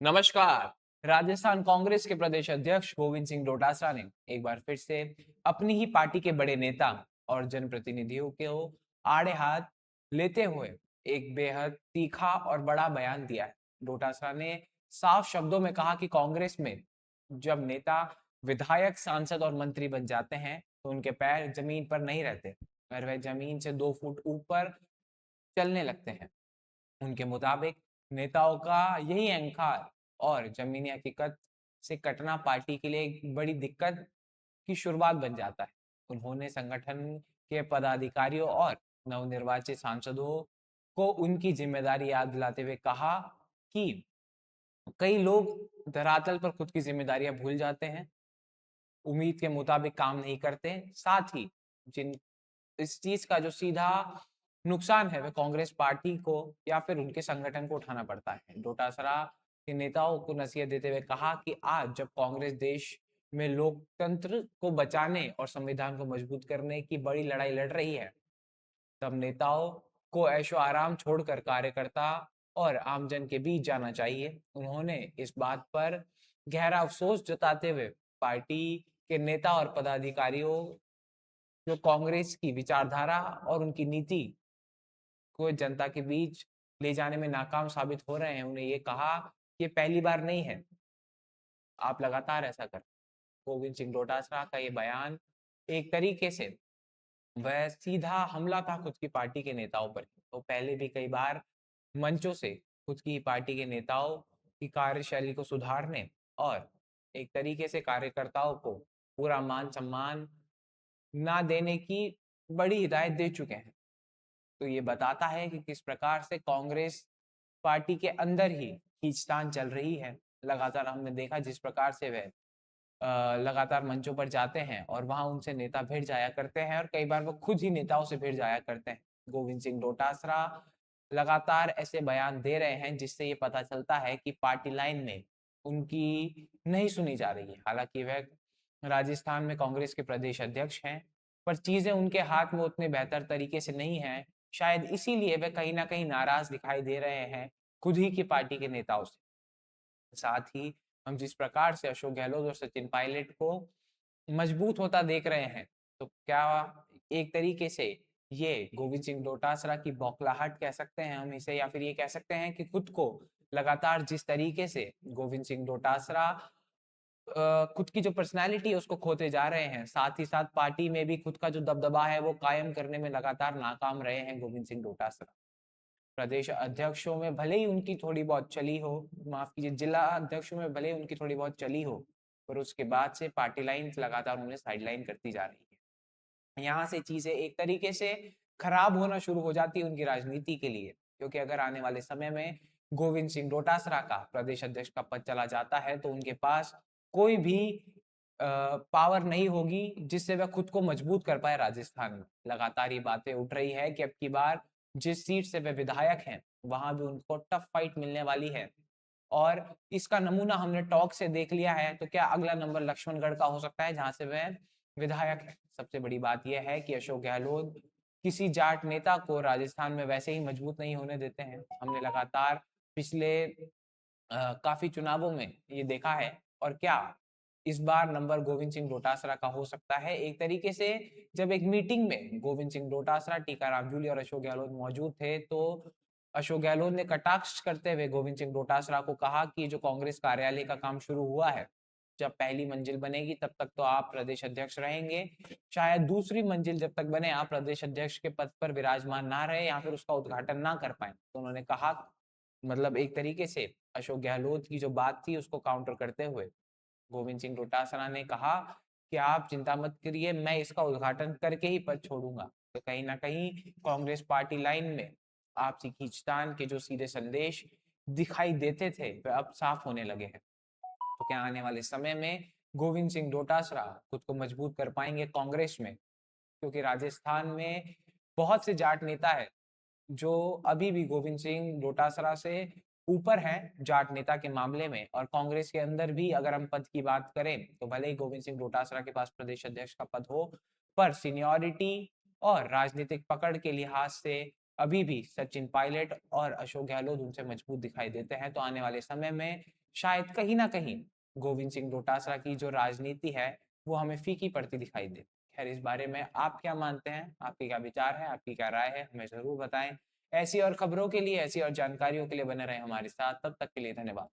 नमस्कार। राजस्थान कांग्रेस के प्रदेश अध्यक्ष गोविंद सिंह डोटासरा ने एक बार फिर से अपनी ही पार्टी के बड़े नेता और जनप्रतिनिधियों को आड़े हाथ लेते हुए एक बेहद तीखा और बड़ा बयान दिया है। डोटासरा ने साफ शब्दों में कहा कि कांग्रेस में जब नेता विधायक, सांसद और मंत्री बन जाते हैं तो उनके पैर जमीन पर नहीं रहते और वह जमीन से 2 फुट ऊपर चलने लगते हैं। उनके मुताबिक नेताओं का यही अहंकार और जमीनी हकीकत से कटना पार्टी के लिए एक बड़ी दिक्कत की शुरुआत बन जाता है। उन्होंने संगठन के पदाधिकारियों और नवनिर्वाचित सांसदों को उनकी जिम्मेदारी याद दिलाते हुए कहा कि कई लोग धरातल पर खुद की जिम्मेदारियां भूल जाते हैं, उम्मीद के मुताबिक काम नहीं करते, साथ ही जिन इस चीज का जो सीधा नुकसान है वह कांग्रेस पार्टी को या फिर उनके संगठन को उठाना पड़ता है। डोटासरा के नेताओं को नसीहत देते हुए कहा कि आज जब कांग्रेस देश में लोकतंत्र को बचाने और संविधान को मजबूत करने की बड़ी लड़ाई लड़ रही है, तब नेताओं को ऐशो आराम छोड़कर कार्यकर्ता और आमजन के बीच जाना चाहिए। उन्होंने इस बात पर गहरा अफसोस जताते हुए पार्टी के नेता और पदाधिकारियों जो कांग्रेस की विचारधारा और उनकी नीति को जनता के बीच ले जाने में नाकाम साबित हो रहे हैं, उन्हें ये कहा कि ये पहली बार नहीं है, आप लगातार ऐसा कर। गोविंद सिंह डोटासरा का ये बयान एक तरीके से वह सीधा हमला था खुद की पार्टी के नेताओं पर। तो पहले भी कई बार मंचों से खुद की पार्टी के नेताओं की कार्यशैली को सुधारने और एक तरीके से कार्यकर्ताओं को पूरा मान सम्मान ना देने की बड़ी हिदायत दे चुके हैं। तो ये बताता है कि किस प्रकार से कांग्रेस पार्टी के अंदर ही खींचतान चल रही है। लगातार हमने देखा जिस प्रकार से वह लगातार मंचों पर जाते हैं और वहां उनसे नेता भिड़ जाया करते हैं और कई बार वो खुद ही नेताओं से भिड़ जाया करते हैं। गोविंद सिंह डोटासरा लगातार ऐसे बयान दे रहे हैं जिससे ये पता चलता है कि पार्टी लाइन में उनकी नहीं सुनी जा रही है। हालांकि वह राजस्थान में कांग्रेस के प्रदेश अध्यक्ष हैं, पर चीजें उनके हाथ में उतने बेहतर तरीके से नहीं है। शायद इसीलिए वे कहीं ना कहीं नाराज दिखाई दे रहे हैं खुद ही की पार्टी के नेताओं से। साथ ही हम जिस प्रकार से अशोक गहलोत और सचिन पायलट को मजबूत होता देख रहे हैं, तो क्या एक तरीके से ये गोविंद सिंह डोटासरा की बौखलाहट कह सकते हैं हम इसे, या फिर ये कह सकते हैं कि खुद को लगातार जिस तरीके से गोविंद सिंह डोटासरा खुद की जो पर्सनैलिटी है उसको खोते जा रहे हैं, साथ ही साथ पार्टी में भी खुद का जो दबदबा है वो कायम करने में लगातार नाकाम रहे हैं गोविंद सिंह डोटासरा। प्रदेश अध्यक्षों में भले ही उनकी थोड़ी बहुत चली हो, माफ कीजिए जिला अध्यक्षों में भले ही उनकी थोड़ी बहुत चली हो, पर उसके बाद से पार्टी लाइन लगातार उन्हें साइडलाइन करती जा रही है। यहाँ से चीजें एक तरीके से खराब होना शुरू हो जाती है उनकी राजनीति के लिए, क्योंकि अगर आने वाले समय में गोविंद सिंह डोटासरा का प्रदेश अध्यक्ष का पद चला जाता है तो उनके पास कोई भी पावर नहीं होगी जिससे वह खुद को मजबूत कर पाए राजस्थान में। लगातार ये बातें उठ रही है कि अब की बार जिस सीट से वे विधायक हैं वहां भी उनको टफ फाइट मिलने वाली है, और इसका नमूना हमने टॉक से देख लिया है। तो क्या अगला नंबर लक्ष्मणगढ़ का हो सकता है जहां से वह विधायक है। सबसे बड़ी बात यह है कि अशोक गहलोत किसी जाट नेता को राजस्थान में वैसे ही मजबूत नहीं होने देते हैं। हमने लगातार पिछले काफी चुनावों में ये देखा है। और क्या इस बार नंबर गोविंद सिंह डोटासरा का हो सकता है। एक तरीके से जब एक मीटिंग में गोविंद सिंह डोटासरा, टीकाराम जूली और अशोक गहलोत मौजूद थे तो अशोक गहलोत ने कटाक्ष करते हुए गोविंद सिंह डोटासरा को कहा कि जो कांग्रेस कार्यालय का काम शुरू हुआ है, जब पहली मंजिल बनेगी तब तक तो आप प्रदेश अध्यक्ष रहेंगे, शायद दूसरी मंजिल जब तक बने आप प्रदेश अध्यक्ष के पद पर विराजमान ना रहे या फिर उसका उद्घाटन ना कर पाए। तो उन्होंने कहा, मतलब एक तरीके से अशोक गहलोत की जो बात थी उसको काउंटर करते हुए गोविंद सिंह डोटासरा ने कहा कि आप चिंता मत करिए, मैं इसका उद्घाटन करके ही पद छोड़ूंगा। तो कहीं ना कहीं कांग्रेस पार्टी लाइन में आपसी खींचतान के जो सीधे संदेश दिखाई देते थे वे अब साफ होने लगे हैं। तो क्या आने वाले समय में गोविंद सिंह डोटासरा खुद को मजबूत कर पाएंगे कांग्रेस में, क्योंकि राजस्थान में बहुत से जाट नेता है जो अभी भी गोविंद सिंह डोटासरा से ऊपर हैं जाट नेता के मामले में। और कांग्रेस के अंदर भी अगर हम पद की बात करें तो भले ही गोविंद सिंह डोटासरा के पास प्रदेश अध्यक्ष का पद हो, पर सीनियोरिटी और राजनीतिक पकड़ के लिहाज से अभी भी सचिन पायलट और अशोक गहलोत उनसे मजबूत दिखाई देते हैं। तो आने वाले समय में शायद कहीं ना कहीं गोविंद सिंह डोटासरा की जो राजनीति है वो हमें फीकी पड़ती दिखाई दे। खैर, इस बारे में आप क्या मानते हैं, आपके क्या विचार है, आपकी क्या राय है, हमें जरूर बताएं। ऐसी और खबरों के लिए, ऐसी और जानकारियों के लिए बने रहे हमारे साथ। तब तक के लिए धन्यवाद।